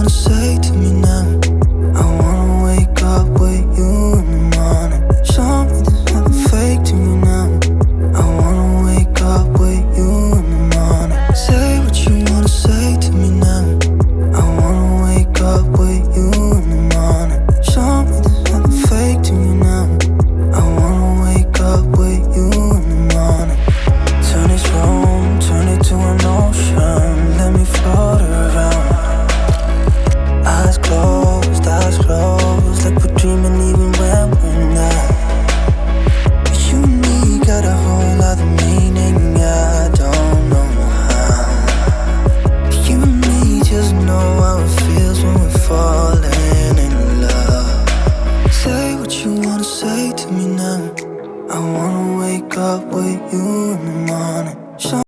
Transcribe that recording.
wanna say to me now. I wanna wake up with you in the morning. Show me there's nothing fake to me now. I wanna wake up with you in the morning. Say what you wanna say to me now. I wanna wake up with you in the morning. Show me there's nothing fake to me now. I wanna wake up with you in the morning. Turn this room, turn it to an ocean. Let me float around. Eyes closed, like we're dreaming even when we're not. You and me got a whole other meaning, I don't know how. You and me just know how it feels when we're falling in love. Say what you wanna say to me now. I wanna wake up with you in the morning.